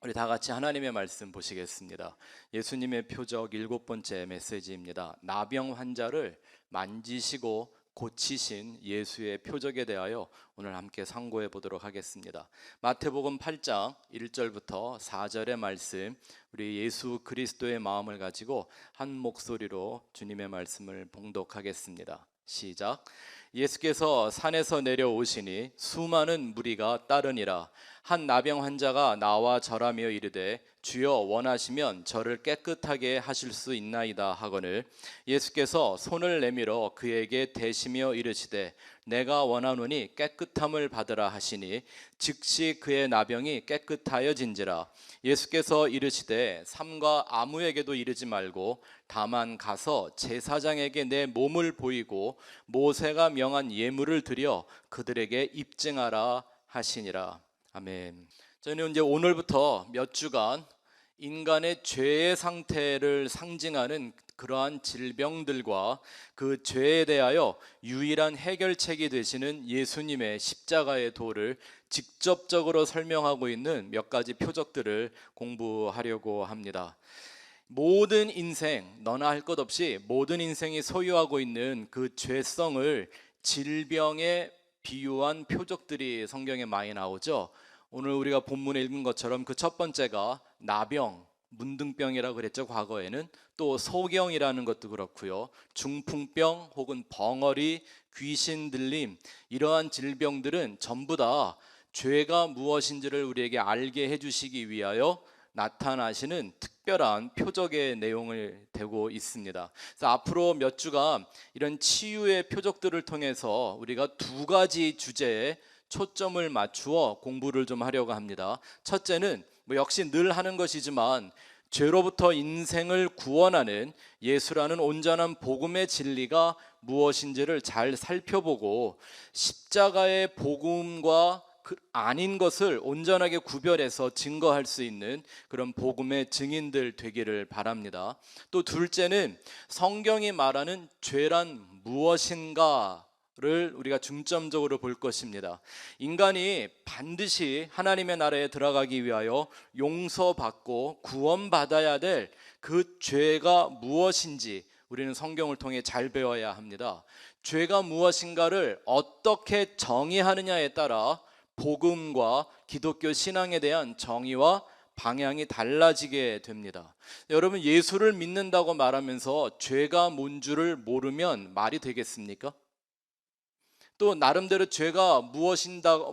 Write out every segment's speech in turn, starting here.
우리 다 같이 하나님의 말씀 보시겠습니다. 예수님의 표적 7번째 메시지입니다. 나병 환자를 만지시고 고치신 예수의 표적에 대하여 오늘 함께 상고해 보도록 하겠습니다. 마태복음 8장 1절부터 4절의 말씀, 우리 예수 그리스도의 마음을 가지고 한 목소리로 주님의 말씀을 봉독하겠습니다. 시작. 예수께서 산에서 내려오시니 수많은 무리가 따르니라. 한 나병 환자가 나와 절하며 이르되 주여 원하시면 저를 깨끗하게 하실 수 있나이다 하거늘 예수께서 손을 내밀어 그에게 대시며 이르시되 내가 원하노니 깨끗함을 받으라 하시니 즉시 그의 나병이 깨끗하여진지라. 예수께서 이르시되 삼가 아무에게도 이르지 말고 다만 가서 제사장에게 내 몸을 보이고 모세가 명한 예물을 드려 그들에게 입증하라 하시니라. 아멘. 저는 이제 오늘부터 몇 주간 인간의 죄의 상태를 상징하는 그러한 질병들과 그 죄에 대하여 유일한 해결책이 되시는 예수님의 십자가의 도를 직접적으로 설명하고 있는 몇 가지 표적들을 공부하려고 합니다. 모든 인생, 너나 할 것 없이 모든 인생이 소유하고 있는 그 죄성을 질병에 비유한 표적들이 성경에 많이 나오죠. 오늘 우리가 본문에 읽은 것처럼 그 첫 번째가 나병, 문둥병이라고 그랬죠. 과거에는 또 소경이라는 것도 그렇고요, 중풍병 혹은 벙어리, 귀신 들림, 이러한 질병들은 전부 다 죄가 무엇인지를 우리에게 알게 해주시기 위하여 나타나시는 특별한 표적의 내용을 되고 있습니다. 그래서 앞으로 몇 주간 이런 치유의 표적들을 통해서 우리가 두 가지 주제에 초점을 맞추어 공부를 좀 하려고 합니다. 첫째는 역시 늘 하는 것이지만 죄로부터 인생을 구원하는 예수라는 온전한 복음의 진리가 무엇인지를 잘 살펴보고 십자가의 복음과 아닌 것을 온전하게 구별해서 증거할 수 있는 그런 복음의 증인들 되기를 바랍니다. 또 둘째는 성경이 말하는 죄란 무엇인가 를 우리가 중점적으로 볼 것입니다. 인간이 반드시 하나님의 나라에 들어가기 위하여 용서받고 구원받아야 될 그 죄가 무엇인지 우리는 성경을 통해 잘 배워야 합니다. 죄가 무엇인가를 어떻게 정의하느냐에 따라 복음과 기독교 신앙에 대한 정의와 방향이 달라지게 됩니다. 여러분, 예수를 믿는다고 말하면서 죄가 뭔 줄을 모르면 말이 되겠습니까? 또 나름대로 죄가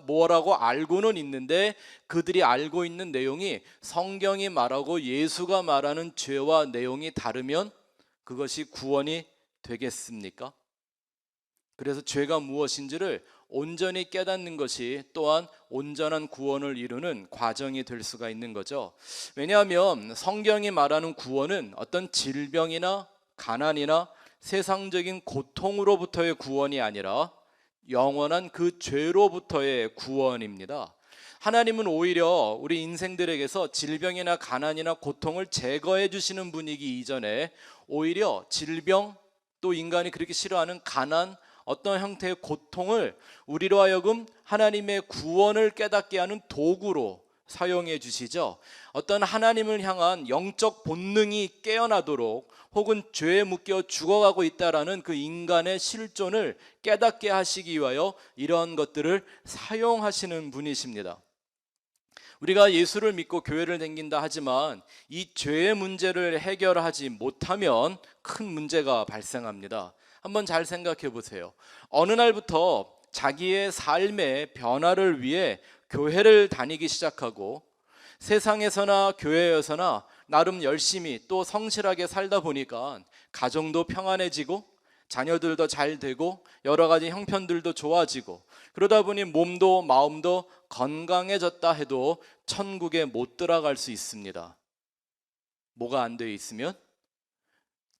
뭐라고 알고는 있는데 그들이 알고 있는 내용이 성경이 말하고 예수가 말하는 죄와 내용이 다르면 그것이 구원이 되겠습니까? 그래서 죄가 무엇인지를 온전히 깨닫는 것이 또한 온전한 구원을 이루는 과정이 될 수가 있는 거죠. 왜냐하면 성경이 말하는 구원은 어떤 질병이나 가난이나 세상적인 고통으로부터의 구원이 아니라 영원한 그 죄로부터의 구원입니다. 하나님은 오히려 우리 인생들에게서 질병이나 가난이나 고통을 제거해 주시는 분이기 이전에 오히려 질병, 또 인간이 그렇게 싫어하는 가난, 어떤 형태의 고통을 우리로 하여금 하나님의 구원을 깨닫게 하는 도구로 사용해 주시죠. 어떤 하나님을 향한 영적 본능이 깨어나도록 혹은 죄에 묶여 죽어가고 있다라는 그 인간의 실존을 깨닫게 하시기 위하여 이러한 것들을 사용하시는 분이십니다. 우리가 예수를 믿고 교회를 다닌다 하지만 이 죄의 문제를 해결하지 못하면 큰 문제가 발생합니다. 한번 잘 생각해 보세요. 어느 날부터 자기의 삶의 변화를 위해 교회를 다니기 시작하고 세상에서나 교회에서나 나름 열심히 또 성실하게 살다 보니까 가정도 평안해지고 자녀들도 잘 되고 여러 가지 형편들도 좋아지고 그러다 보니 몸도 마음도 건강해졌다 해도 천국에 못 들어갈 수 있습니다. 뭐가 안 되어 있으면?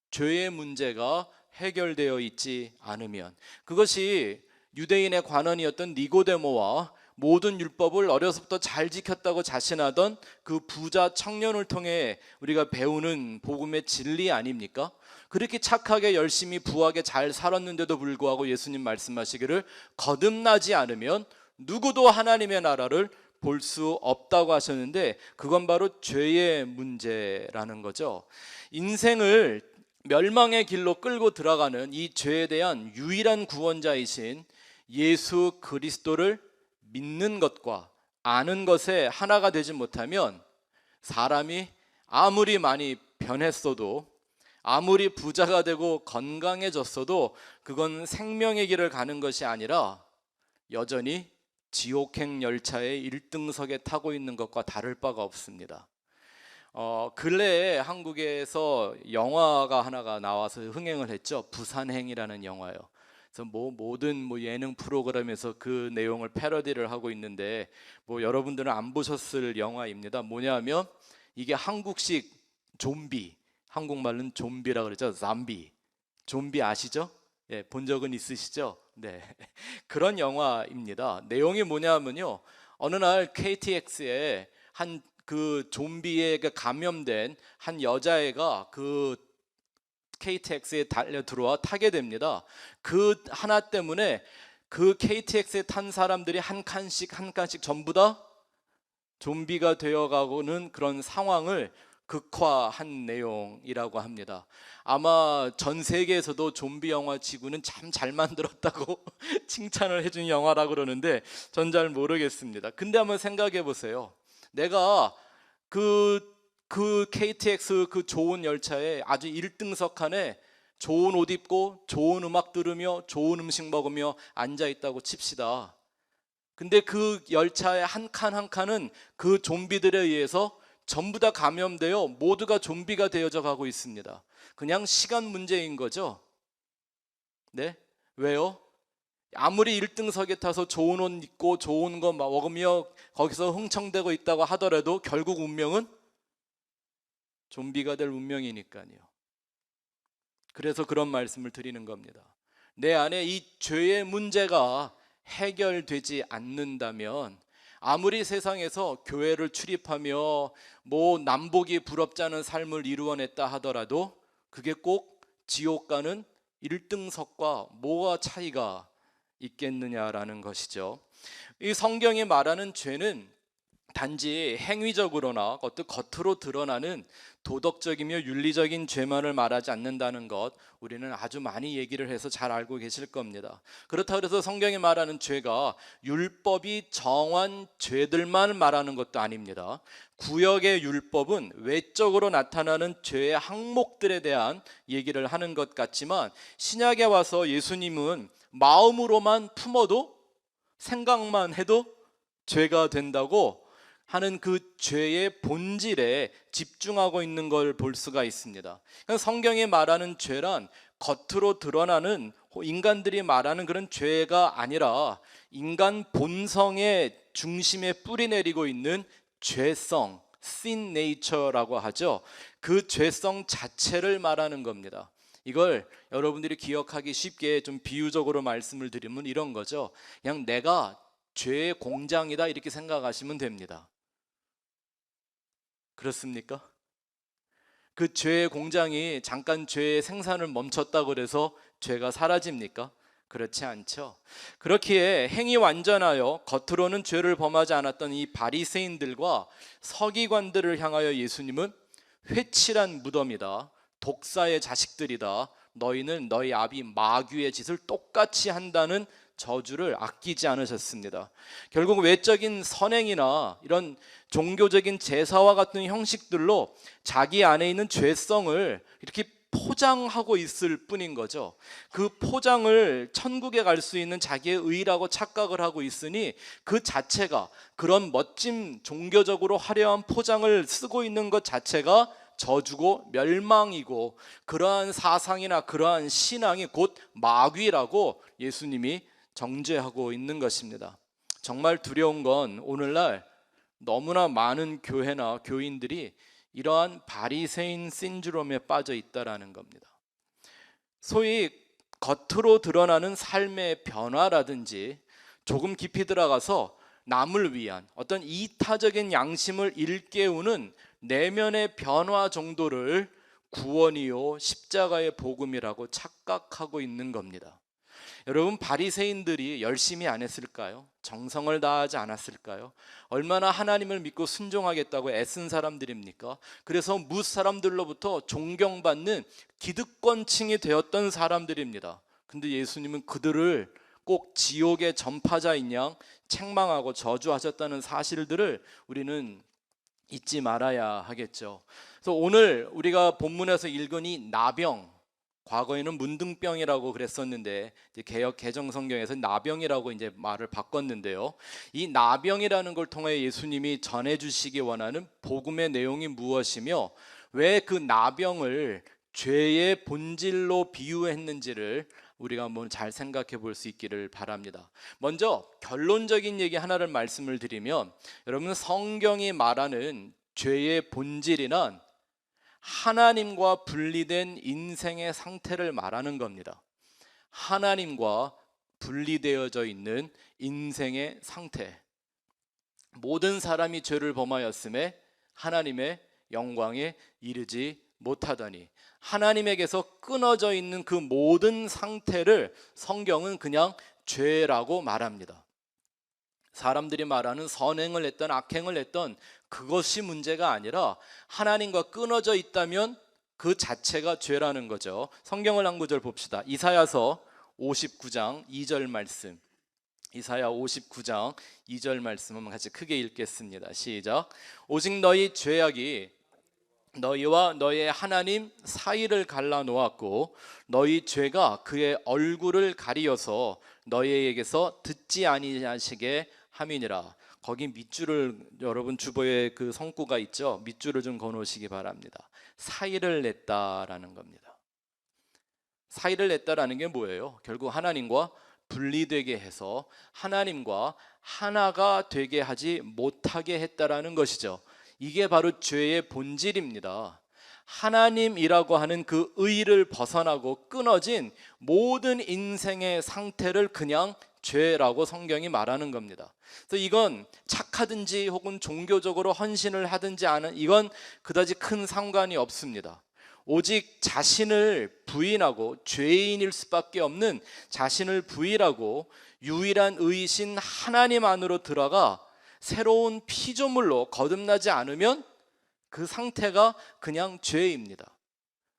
죄의 문제가 해결되어 있지 않으면. 그것이 유대인의 관원이었던 니고데모와 모든 율법을 어려서부터 잘 지켰다고 자신하던 그 부자 청년을 통해 우리가 배우는 복음의 진리 아닙니까? 그렇게 착하게 열심히 부하게 잘 살았는데도 불구하고 예수님 말씀하시기를 거듭나지 않으면 누구도 하나님의 나라를 볼 수 없다고 하셨는데 그건 바로 죄의 문제라는 거죠. 인생을 멸망의 길로 끌고 들어가는 이 죄에 대한 유일한 구원자이신 예수 그리스도를 믿는 것과 아는 것에 하나가 되지 못하면 사람이 아무리 많이 변했어도 아무리 부자가 되고 건강해졌어도 그건 생명의 길을 가는 것이 아니라 여전히 지옥행 열차의 1등석에 타고 있는 것과 다를 바가 없습니다. 근래에 한국에서 영화가 하나가 나와서 흥행을 했죠. 부산행이라는 영화요. 그래서 모든 예능 프로그램에서 그 내용을 패러디를 하고 있는데 여러분들은 안 보셨을 영화입니다. 뭐냐면 이게 한국식 좀비, 한국말로는 좀비라 그러죠. 좀비 아시죠? 예, 본 적은 있으시죠? 네. 그런 영화입니다. 내용이 뭐냐면요. 어느 날 KTX에 한 그 좀비에 감염된 한 여자애가 그 KTX에 달려 들어와 타게 됩니다. 그 하나 때문에 그 KTX에 탄 사람들이 한 칸씩 전부 다 좀비가 되어가고는 그런 상황을 극화한 내용이라고 합니다. 아마 전 세계에서도 좀비 영화 지구는 참 잘 만들었다고 칭찬을 해준 영화라고 그러는데 전 잘 모르겠습니다. 근데 한번 생각해 보세요. 내가 그 KTX 그 좋은 열차에 아주 1등석 칸에 좋은 옷 입고 좋은 음악 들으며 좋은 음식 먹으며 앉아 있다고 칩시다. 근데 그 열차의 한 칸 한 칸은 그 좀비들에 의해서 전부 다 감염되어 모두가 좀비가 되어져 가고 있습니다. 그냥 시간 문제인 거죠. 네? 왜요? 아무리 1등석에 타서 좋은 옷 입고 좋은 거 먹으며 거기서 흥청대고 있다고 하더라도 결국 운명은 좀비가 될 운명이니까요. 그래서 그런 말씀을 드리는 겁니다. 내 안에 이 죄의 문제가 해결되지 않는다면 아무리 세상에서 교회를 출입하며 남복이 부럽지 않은 삶을 이루어냈다 하더라도 그게 꼭 지옥 가는 1등석과 뭐가 차이가 있겠느냐라는 것이죠. 이 성경이 말하는 죄는 단지 행위적으로나 어떤 겉으로 드러나는 도덕적이며 윤리적인 죄만을 말하지 않는다는 것, 우리는 아주 많이 얘기를 해서 잘 알고 계실 겁니다. 그렇다고 해서 성경이 말하는 죄가 율법이 정한 죄들만 말하는 것도 아닙니다. 구역의 율법은 외적으로 나타나는 죄의 항목들에 대한 얘기를 하는 것 같지만 신약에 와서 예수님은 마음으로만 품어도 생각만 해도 죄가 된다고 하는 그 죄의 본질에 집중하고 있는 걸 볼 수가 있습니다. 성경이 말하는 죄란 겉으로 드러나는 인간들이 말하는 그런 죄가 아니라 인간 본성의 중심에 뿌리 내리고 있는 죄성, sin nature라고 하죠. 그 죄성 자체를 말하는 겁니다. 이걸 여러분들이 기억하기 쉽게 좀 비유적으로 말씀을 드리면 이런 거죠. 그냥 내가 죄의 공장이다 이렇게 생각하시면 됩니다. 그렇습니까? 그 죄의 공장이 잠깐 죄의 생산을 멈췄다고 그래서 죄가 사라집니까? 그렇지 않죠. 그렇기에 행위 완전하여 겉으로는 죄를 범하지 않았던 이 바리새인들과 서기관들을 향하여 예수님은 회칠한 무덤이다, 독사의 자식들이다, 너희는 너희 아비 마귀의 짓을 똑같이 한다는 저주를 아끼지 않으셨습니다. 결국 외적인 선행이나 이런 종교적인 제사와 같은 형식들로 자기 안에 있는 죄성을 이렇게 포장하고 있을 뿐인 거죠. 그 포장을 천국에 갈 수 있는 자기의 의라고 착각을 하고 있으니 그 자체가, 그런 멋진 종교적으로 화려한 포장을 쓰고 있는 것 자체가 저주고 멸망이고, 그러한 사상이나 그러한 신앙이 곧 마귀라고 예수님이 정죄하고 있는 것입니다. 정말 두려운 건 오늘날 너무나 많은 교회나 교인들이 이러한 바리새인 신드롬에 빠져 있다라는 겁니다. 소위 겉으로 드러나는 삶의 변화라든지 조금 깊이 들어가서 남을 위한 어떤 이타적인 양심을 일깨우는 내면의 변화 정도를 구원이요 십자가의 복음이라고 착각하고 있는 겁니다. 여러분, 바리새인들이 열심히 안 했을까요? 정성을 다하지 않았을까요? 얼마나 하나님을 믿고 순종하겠다고 애쓴 사람들입니까? 그래서 뭇 사람들로부터 존경받는 기득권층이 되었던 사람들입니다. 근데 예수님은 그들을 꼭 지옥의 전파자인 양 책망하고 저주하셨다는 사실들을 우리는 잊지 말아야 하겠죠. 그래서 오늘 우리가 본문에서 읽은 이 나병, 과거에는 문둥병이라고 그랬었는데 이제 개역 개정 성경에서 나병이라고 이제 말을 바꿨는데요. 이 나병이라는 걸 통해 예수님이 전해 주시기 원하는 복음의 내용이 무엇이며 왜 그 나병을 죄의 본질로 비유했는지를 우리가 한번 잘 생각해 볼 수 있기를 바랍니다. 먼저 결론적인 얘기 하나를 말씀을 드리면, 여러분, 성경이 말하는 죄의 본질이란 하나님과 분리된 인생의 상태를 말하는 겁니다. 하나님과 분리되어져 있는 인생의 상태. 모든 사람이 죄를 범하였음에 하나님의 영광에 이르지 못하더니, 하나님에게서 끊어져 있는 그 모든 상태를 성경은 그냥 죄라고 말합니다. 사람들이 말하는 선행을 했던 악행을 했던 그것이 문제가 아니라 하나님과 끊어져 있다면 그 자체가 죄라는 거죠. 성경을 한 구절 봅시다. 이사야서 59장 2절 말씀. 이사야 59장 2절 말씀 한번 같이 크게 읽겠습니다. 시작. 오직 너희 죄악이 너희와 너희의 하나님 사이를 갈라놓았고 너희 죄가 그의 얼굴을 가리어서 너희에게서 듣지 아니하시게 함이니라. 거기 밑줄을, 여러분 주보에 그 성구가 있죠. 밑줄을 좀 그어놓으시기 바랍니다. 사이를 냈다라는 겁니다. 사이를 냈다라는 게 뭐예요? 결국 하나님과 분리되게 해서 하나님과 하나가 되게 하지 못하게 했다라는 것이죠. 이게 바로 죄의 본질입니다. 하나님이라고 하는 그 의를 벗어나고 끊어진 모든 인생의 상태를 그냥 죄라고 성경이 말하는 겁니다. 그래서 이건 착하든지 혹은 종교적으로 헌신을 하든지 않은, 이건 그다지 큰 상관이 없습니다. 오직 자신을 부인하고 죄인일 수밖에 없는 자신을 부인하고 유일한 의이신 하나님 안으로 들어가 새로운 피조물로 거듭나지 않으면 그 상태가 그냥 죄입니다.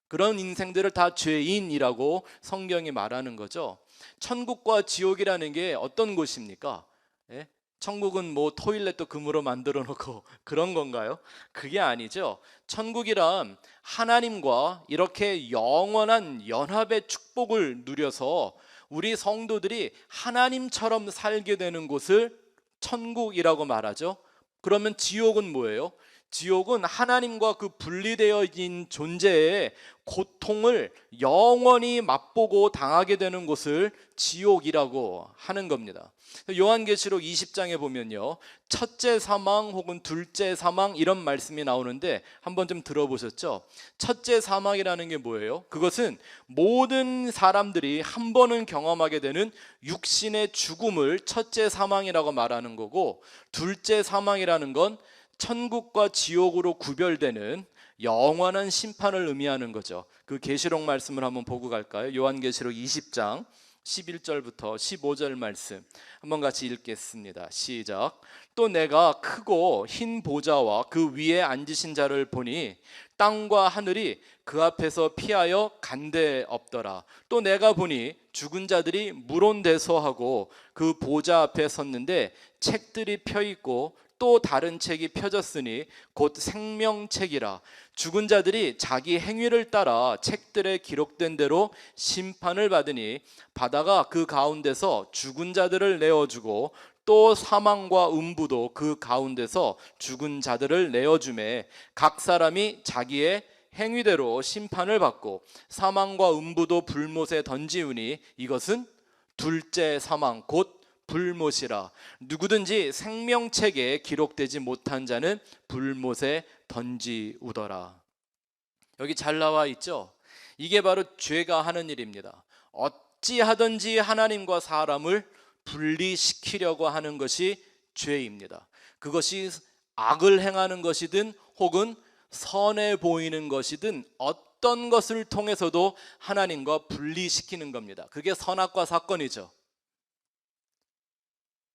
그런 인생들을 다 죄인이라고 성경이 말하는 거죠. 천국과 지옥이라는 게 어떤 곳입니까? 예? 천국은 뭐 토일렛도 금으로 만들어 놓고 그런 건가요? 그게 아니죠. 천국이란 하나님과 이렇게 영원한 연합의 축복을 누려서 우리 성도들이 하나님처럼 살게 되는 곳을 천국이라고 말하죠. 그러면 지옥은 뭐예요? 지옥은 하나님과 그 분리되어진 존재의 고통을 영원히 맛보고 당하게 되는 곳을 지옥이라고 하는 겁니다. 요한계시록 20장에 보면요, 첫째 사망 혹은 둘째 사망 이런 말씀이 나오는데 한번 좀 들어보셨죠? 첫째 사망이라는 게 뭐예요? 그것은 모든 사람들이 한 번은 경험하게 되는 육신의 죽음을 첫째 사망이라고 말하는 거고, 둘째 사망이라는 건 천국과 지옥으로 구별되는 영원한 심판을 의미하는 거죠. 그 계시록 말씀을 한번 보고 갈까요? 요한계시록 20장 11절부터 15절 말씀 한번 같이 읽겠습니다. 시작. 또 내가 크고 흰 보좌와 그 위에 앉으신 자를 보니 땅과 하늘이 그 앞에서 피하여 간데 없더라. 또 내가 보니 죽은 자들이 물온대소하고 그 보좌 앞에 섰는데 책들이 펴 있고 또 다른 책이 펴졌으니 곧 생명책이라. 죽은 자들이 자기 행위를 따라 책들에 기록된 대로 심판을 받으니 바다가 그 가운데서 죽은 자들을 내어주고 또 사망과 음부도 그 가운데서 죽은 자들을 내어주매 각 사람이 자기의 행위대로 심판을 받고 사망과 음부도 불못에 던지우니 이것은 둘째 사망 곧 불못이라. 누구든지 생명책에 기록되지 못한 자는 불못에 던지우더라. 여기 잘 나와 있죠? 이게 바로 죄가 하는 일입니다. 어찌하든지 하나님과 사람을 분리시키려고 하는 것이 죄입니다. 그것이 악을 행하는 것이든 혹은 선해 보이는 것이든 어떤 것을 통해서도 하나님과 분리시키는 겁니다. 그게 선악과 사건이죠.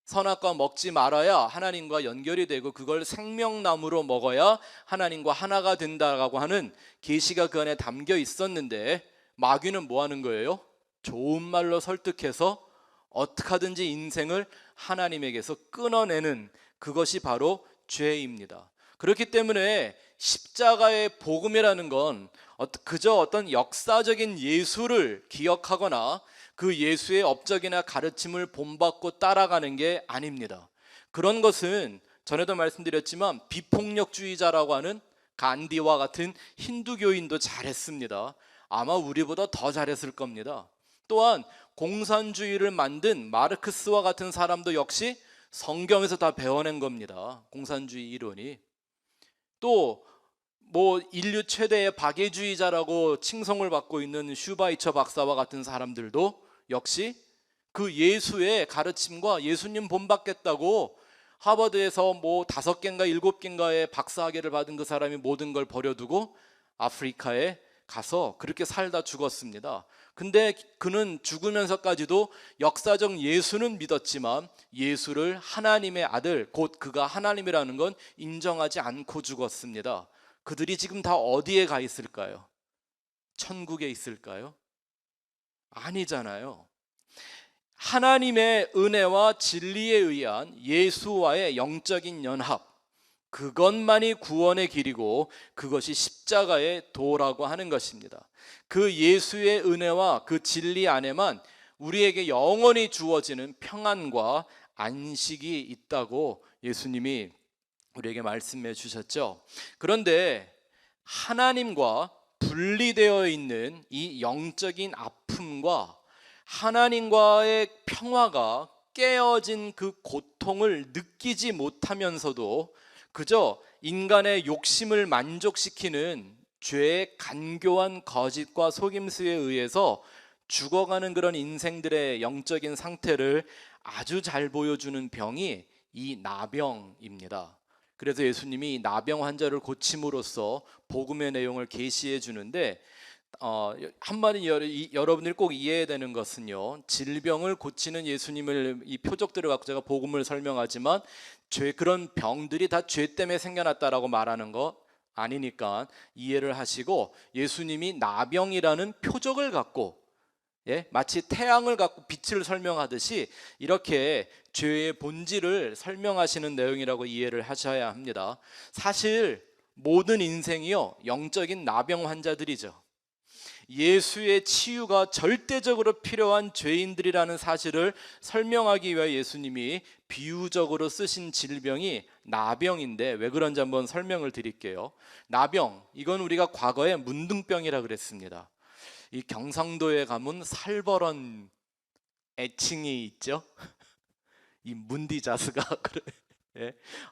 선악과 먹지 말아야 하나님과 연결이 되고 그걸 생명나무로 먹어야 하나님과 하나가 된다라고 하는 계시가 그 안에 담겨 있었는데, 마귀는 뭐 하는 거예요? 좋은 말로 설득해서 어떻게 하든지 인생을 하나님에게서 끊어내는, 그것이 바로 죄입니다. 그렇기 때문에 십자가의 복음이라는 건 그저 어떤 역사적인 예수를 기억하거나 그 예수의 업적이나 가르침을 본받고 따라가는 게 아닙니다. 그런 것은 전에도 말씀드렸지만 비폭력주의자라고 하는 간디와 같은 힌두교인도 잘했습니다. 아마 우리보다 더 잘했을 겁니다. 또한 공산주의를 만든 마르크스와 같은 사람도 역시 성경에서 다 배워낸 겁니다. 공산주의 이론이. 또 인류 최대의 박애주의자라고 칭송을 받고 있는 슈바이처 박사와 같은 사람들도 역시 그 예수의 가르침과 예수님 본받겠다고 하버드에서 5개인가 7개인가의 박사학위를 받은 그 사람이 모든 걸 버려두고 아프리카에 가서 그렇게 살다 죽었습니다. 근데 그는 죽으면서까지도 역사적 예수는 믿었지만 예수를 하나님의 아들, 곧 그가 하나님이라는 건 인정하지 않고 죽었습니다. 그들이 지금 다 어디에 가 있을까요? 천국에 있을까요? 아니잖아요. 하나님의 은혜와 진리에 의한 예수와의 영적인 연합, 그것만이 구원의 길이고 그것이 십자가의 도라고 하는 것입니다. 그 예수의 은혜와 그 진리 안에만 우리에게 영원히 주어지는 평안과 안식이 있다고 예수님이 우리에게 말씀해 주셨죠. 그런데 하나님과 분리되어 있는 이 영적인 아픔과 하나님과의 평화가 깨어진 그 고통을 느끼지 못하면서도 그저 인간의 욕심을 만족시키는 죄의 간교한 거짓과 속임수에 의해서 죽어가는 그런 인생들의 영적인 상태를 아주 잘 보여주는 병이 이 나병입니다. 그래서 예수님이 나병 환자를 고침으로써 복음의 내용을 계시해 주는데, 한마디 여러분들이 꼭 이해해야 되는 것은요, 질병을 고치는 예수님을 이 표적들을 갖고 제가 복음을 설명하지만 그런 병들이 다 죄 때문에 생겨났다라고 말하는 거 아니니까 이해를 하시고, 예수님이 나병이라는 표적을 갖고 마치 태양을 갖고 빛을 설명하듯이 이렇게 죄의 본질을 설명하시는 내용이라고 이해를 하셔야 합니다. 사실 모든 인생이요, 영적인 나병 환자들이죠. 예수의 치유가 절대적으로 필요한 죄인들이라는 사실을 설명하기 위해 예수님이 비유적으로 쓰신 질병이 나병인데, 왜 그런지 한번 설명을 드릴게요. 나병, 이건 우리가 과거에 문둥병이라 그랬습니다. 이 경상도에 가면 살벌한 애칭이 있죠. 이 문디자스가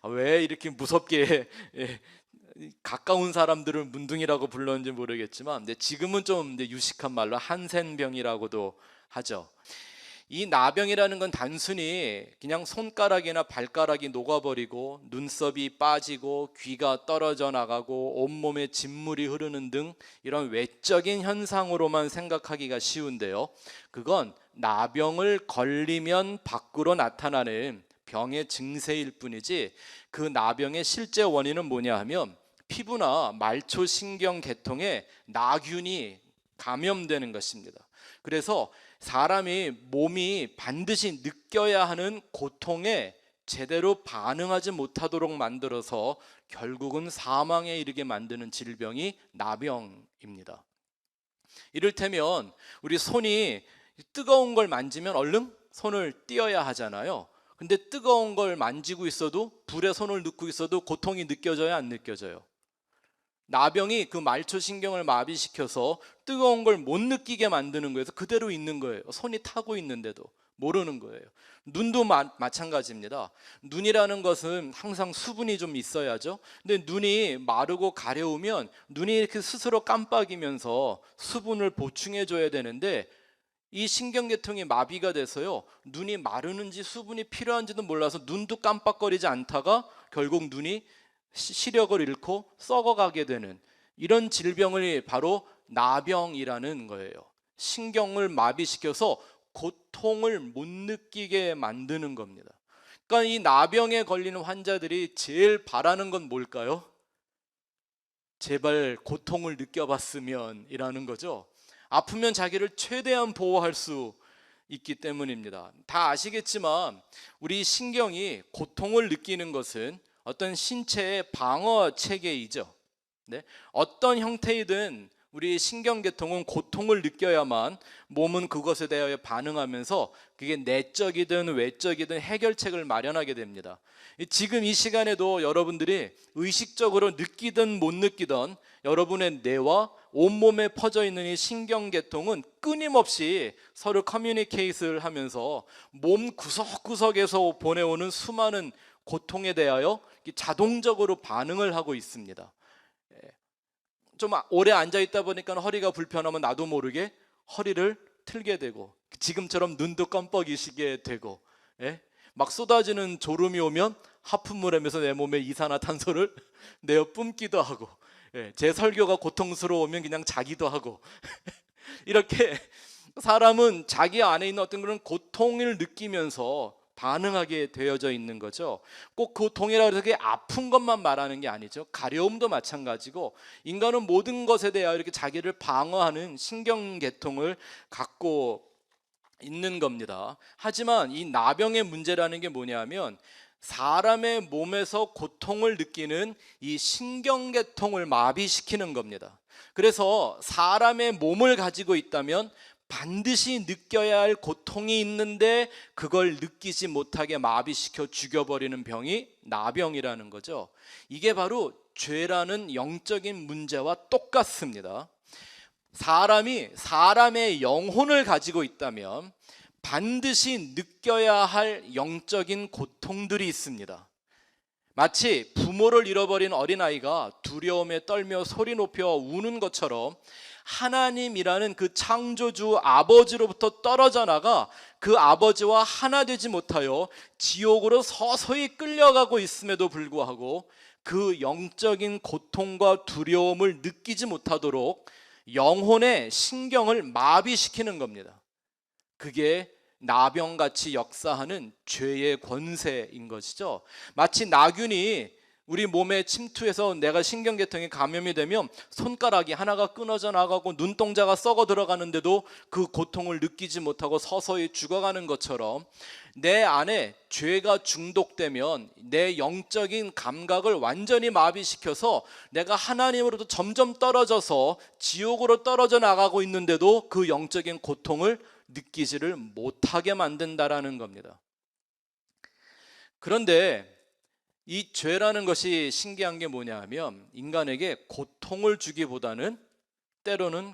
왜 이렇게 무섭게 가까운 사람들을 문둥이라고 불렀는지 모르겠지만, 근데 지금은 좀 유식한 말로 한센병이라고도 하죠. 이 나병이라는 건 단순히 그냥 손가락이나 발가락이 녹아버리고 눈썹이 빠지고 귀가 떨어져 나가고 온몸에 진물이 흐르는 등 이런 외적인 현상으로만 생각하기가 쉬운데요, 그건 나병을 걸리면 밖으로 나타나는 병의 증세일 뿐이지, 그 나병의 실제 원인은 뭐냐 하면 피부나 말초신경 계통에 나균이 감염되는 것입니다. 그래서 사람이 몸이 반드시 느껴야 하는 고통에 제대로 반응하지 못하도록 만들어서 결국은 사망에 이르게 만드는 질병이 나병입니다. 이를테면 우리 손이 뜨거운 걸 만지면 얼른 손을 떼어야 하잖아요. 근데 뜨거운 걸 만지고 있어도, 불에 손을 넣고 있어도 고통이 느껴져요, 안 느껴져요? 나병이 그 말초신경을 마비시켜서 뜨거운 걸 못 느끼게 만드는 거예요. 그대로 있는 거예요. 손이 타고 있는데도 모르는 거예요. 눈도 마찬가지입니다. 눈이라는 것은 항상 수분이 좀 있어야죠. 근데 눈이 마르고 가려우면 눈이 이렇게 스스로 깜빡이면서 수분을 보충해 줘야 되는데, 이 신경계통이 마비가 돼서요, 눈이 마르는지 수분이 필요한지도 몰라서 눈도 깜빡거리지 않다가 결국 눈이 시력을 잃고 썩어가게 되는 이런 질병을 바로 나병이라는 거예요. 신경을 마비시켜서 고통을 못 느끼게 만드는 겁니다. 그러니까 이 나병에 걸리는 환자들이 제일 바라는 건 뭘까요? 제발 고통을 느껴봤으면 이라는 거죠. 아프면 자기를 최대한 보호할 수 있기 때문입니다. 다 아시겠지만 우리 신경이 고통을 느끼는 것은 어떤 신체의 방어 체계이죠. 네? 어떤 형태이든 우리 신경계통은 고통을 느껴야만 몸은 그것에 대하여 반응하면서 그게 내적이든 외적이든 해결책을 마련하게 됩니다. 지금 이 시간에도 여러분들이 의식적으로 느끼든 못 느끼든 여러분의 뇌와 온몸에 퍼져 있는 이 신경계통은 끊임없이 서로 커뮤니케이트를 하면서 몸 구석구석에서 보내오는 수많은 고통에 대하여 자동적으로 반응을 하고 있습니다. 좀 오래 앉아 있다 보니까 허리가 불편하면 나도 모르게 허리를 틀게 되고, 지금처럼 눈도 껌뻑이시게 되고, 막 쏟아지는 졸음이 오면 하품을 하면서 내 몸에 이산화탄소를 내어 뿜기도 하고, 제 설교가 고통스러우면 그냥 자기도 하고 이렇게 사람은 자기 안에 있는 어떤 그런 고통을 느끼면서 반응하게 되어져 있는 거죠. 꼭 고통이라 해서 그게 아픈 것만 말하는 게 아니죠. 가려움도 마찬가지고, 인간은 모든 것에 대하여 이렇게 자기를 방어하는 신경계통을 갖고 있는 겁니다. 하지만 이 나병의 문제라는 게 뭐냐면, 사람의 몸에서 고통을 느끼는 이 신경계통을 마비시키는 겁니다. 그래서 사람의 몸을 가지고 있다면 반드시 느껴야 할 고통이 있는데 그걸 느끼지 못하게 마비시켜 죽여버리는 병이 나병이라는 거죠. 이게 바로 죄라는 영적인 문제와 똑같습니다. 사람이 사람의 영혼을 가지고 있다면 반드시 느껴야 할 영적인 고통들이 있습니다. 마치 부모를 잃어버린 어린아이가 두려움에 떨며 소리 높여 우는 것처럼 하나님이라는 그 창조주 아버지로부터 떨어져 나가 그 아버지와 하나 되지 못하여 지옥으로 서서히 끌려가고 있음에도 불구하고 그 영적인 고통과 두려움을 느끼지 못하도록 영혼의 신경을 마비시키는 겁니다. 그게 나병같이 역사하는 죄의 권세인 것이죠. 마치 나균이 우리 몸에 침투해서 내가 신경계통에 감염이 되면 손가락이 하나가 끊어져 나가고 눈동자가 썩어 들어가는데도 그 고통을 느끼지 못하고 서서히 죽어가는 것처럼, 내 안에 죄가 중독되면 내 영적인 감각을 완전히 마비시켜서 내가 하나님으로부터 점점 떨어져서 지옥으로 떨어져 나가고 있는데도 그 영적인 고통을 느끼지를 못하게 만든다라는 겁니다. 그런데 이 죄라는 것이 신기한 게 뭐냐 하면, 인간에게 고통을 주기보다는 때로는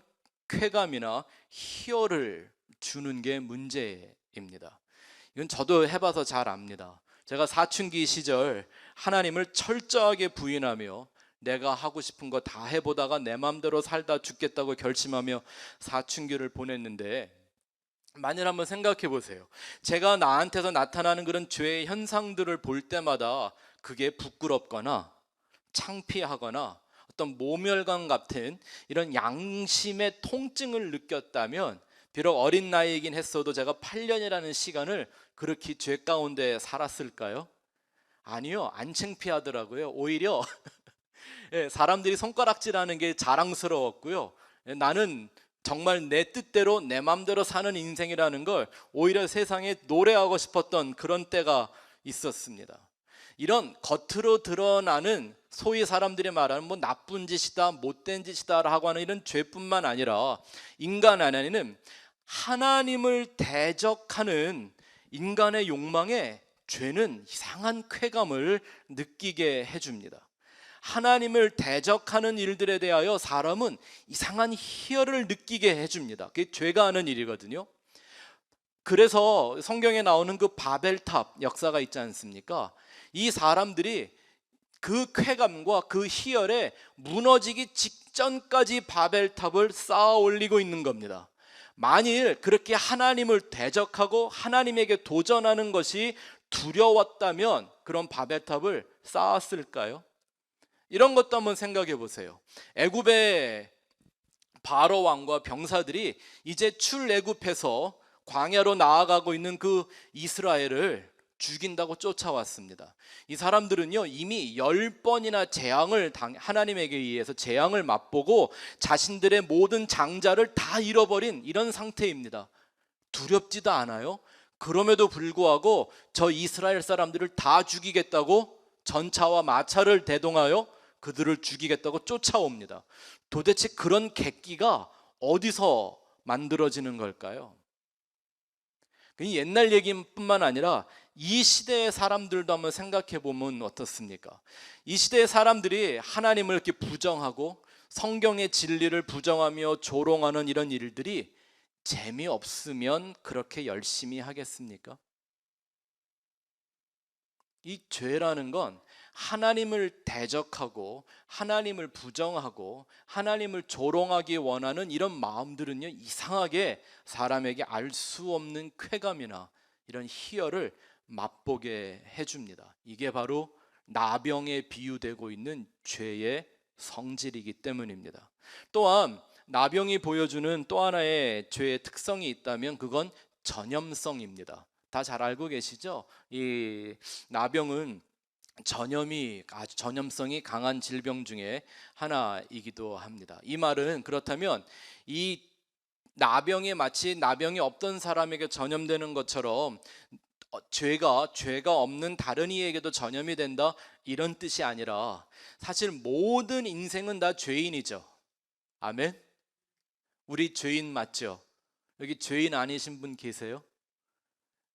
쾌감이나 희열을 주는 게 문제입니다. 이건 저도 해봐서 잘 압니다. 제가 사춘기 시절 하나님을 철저하게 부인하며 내가 하고 싶은 거 다 해보다가 내 마음대로 살다 죽겠다고 결심하며 사춘기를 보냈는데, 만일 한번 생각해 보세요. 제가 나한테서 나타나는 그런 죄의 현상들을 볼 때마다 그게 부끄럽거나 창피하거나 어떤 모멸감 같은 이런 양심의 통증을 느꼈다면, 비록 어린 나이이긴 했어도 제가 8년이라는 시간을 그렇게 죄 가운데 살았을까요? 아니요, 안 창피하더라고요. 오히려 사람들이 손가락질하는 게 자랑스러웠고요. 나는 정말 내 뜻대로 내 맘대로 사는 인생이라는 걸 오히려 세상에 노래하고 싶었던 그런 때가 있었습니다. 이런 겉으로 드러나는 소위 사람들이 말하는 뭐 나쁜 짓이다, 못된 짓이다라고 하는 이런 죄뿐만 아니라 인간 안에는 하나님을 대적하는 인간의 욕망에 죄는 이상한 쾌감을 느끼게 해줍니다. 하나님을 대적하는 일들에 대하여 사람은 이상한 희열을 느끼게 해줍니다. 그게 죄가 하는 일이거든요. 그래서 성경에 나오는 그 바벨탑 역사가 있지 않습니까? 이 사람들이 그 쾌감과 그 희열에 무너지기 직전까지 바벨탑을 쌓아 올리고 있는 겁니다. 만일 그렇게 하나님을 대적하고 하나님에게 도전하는 것이 두려웠다면 그런 바벨탑을 쌓았을까요? 이런 것도 한번 생각해 보세요. 애굽의 바로 왕과 병사들이 이제 출애굽해서 광야로 나아가고 있는 그 이스라엘을 죽인다고 쫓아왔습니다. 이 사람들은요, 이미 10번이나 하나님에게 의해서 재앙을 맛보고 자신들의 모든 장자를 다 잃어버린 이런 상태입니다. 두렵지도 않아요? 그럼에도 불구하고 저 이스라엘 사람들을 다 죽이겠다고 전차와 마차를 대동하여 그들을 죽이겠다고 쫓아옵니다. 도대체 그런 객기가 어디서 만들어지는 걸까요? 옛날 얘기뿐만 아니라 이 시대의 사람들도 한번 생각해 보면 어떻습니까? 이 시대의 사람들이 하나님을 이렇게 부정하고 성경의 진리를 부정하며 조롱하는 이런 일들이 재미없으면 그렇게 열심히 하겠습니까? 이 죄라는 건 하나님을 대적하고 하나님을 부정하고 하나님을 조롱하기 원하는 이런 마음들은요, 이상하게 사람에게 알 수 없는 쾌감이나 이런 희열을 맛보게 해줍니다. 이게 바로 나병에 비유되고 있는 죄의 성질이기 때문입니다. 또한 나병이 보여주는 또 하나의 죄의 특성이 있다면 그건 전염성입니다. 다 잘 알고 계시죠? 이 나병은 아주 전염성이 강한 질병 중에 하나이기도 합니다. 이 말은 그렇다면 이 나병이 마치 나병이 없던 사람에게 전염되는 것처럼 죄가 없는 다른 이에게도 전염이 된다, 이런 뜻이 아니라 사실 모든 인생은 다 죄인이죠. 아멘. 우리 죄인 맞죠? 여기 죄인 아니신 분 계세요?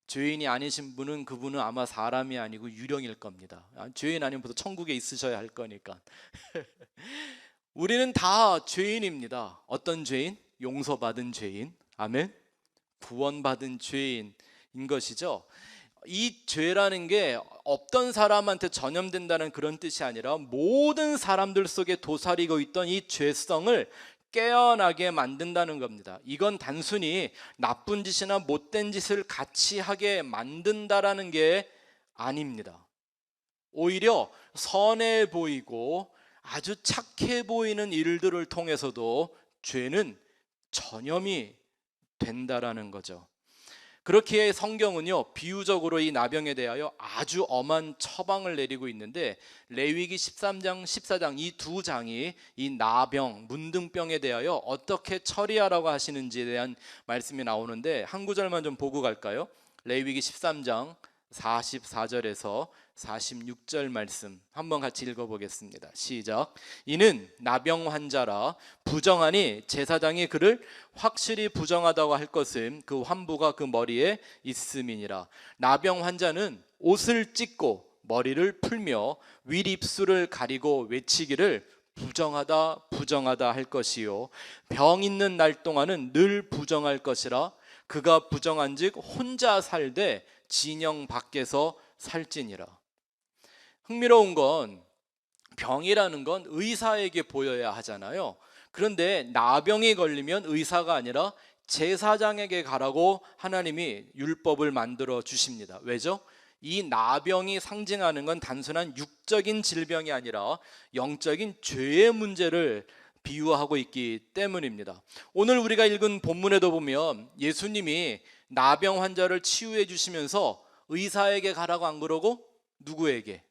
죄인이 아니신 분은 그분은 아마 사람이 아니고 유령일 겁니다. 죄인 아니면 보통 천국에 있으셔야 할 거니까. 우리는 다 죄인입니다. 어떤 죄인? 용서받은 죄인. 아멘. 구원받은 죄인인 것이죠. 이 죄라는 게 없던 사람한테 전염된다는 그런 뜻이 아니라 모든 사람들 속에 도사리고 있던 이 죄성을 깨어나게 만든다는 겁니다. 이건 단순히 나쁜 짓이나 못된 짓을 같이 하게 만든다라는 게 아닙니다. 오히려 선해 보이고 아주 착해 보이는 일들을 통해서도 죄는 전염이 된다라는 거죠. 그렇기에 성경은요, 비유적으로 이 나병에 대하여 아주 엄한 처방을 내리고 있는데, 레위기 13장, 14장 이 두 장이 이 나병, 문둥병에 대하여 어떻게 처리하라고 하시는지에 대한 말씀이 나오는데, 한 구절만 좀 보고 갈까요? 레위기 13장 44절에서 46절 말씀 한번 같이 읽어보겠습니다. 시작. 이는 나병 환자라 부정하니 제사장이 그를 확실히 부정하다고 할 것은 그 환부가 그 머리에 있음이니라. 나병 환자는 옷을 찢고 머리를 풀며 윗입술을 가리고 외치기를 부정하다 부정하다 할 것이요 병 있는 날 동안은 늘 부정할 것이라. 그가 부정한즉 혼자 살되 진영 밖에서 살지니라. 흥미로운 건 병이라는 건 의사에게 보여야 하잖아요. 그런데 나병이 걸리면 의사가 아니라 제사장에게 가라고 하나님이 율법을 만들어 주십니다. 왜죠? 이 나병이 상징하는 건 단순한 육적인 질병이 아니라 영적인 죄의 문제를 비유하고 있기 때문입니다. 오늘 우리가 읽은 본문에도 보면 예수님이 나병 환자를 치유해 주시면서 의사에게 가라고 안 그러고 누구에게?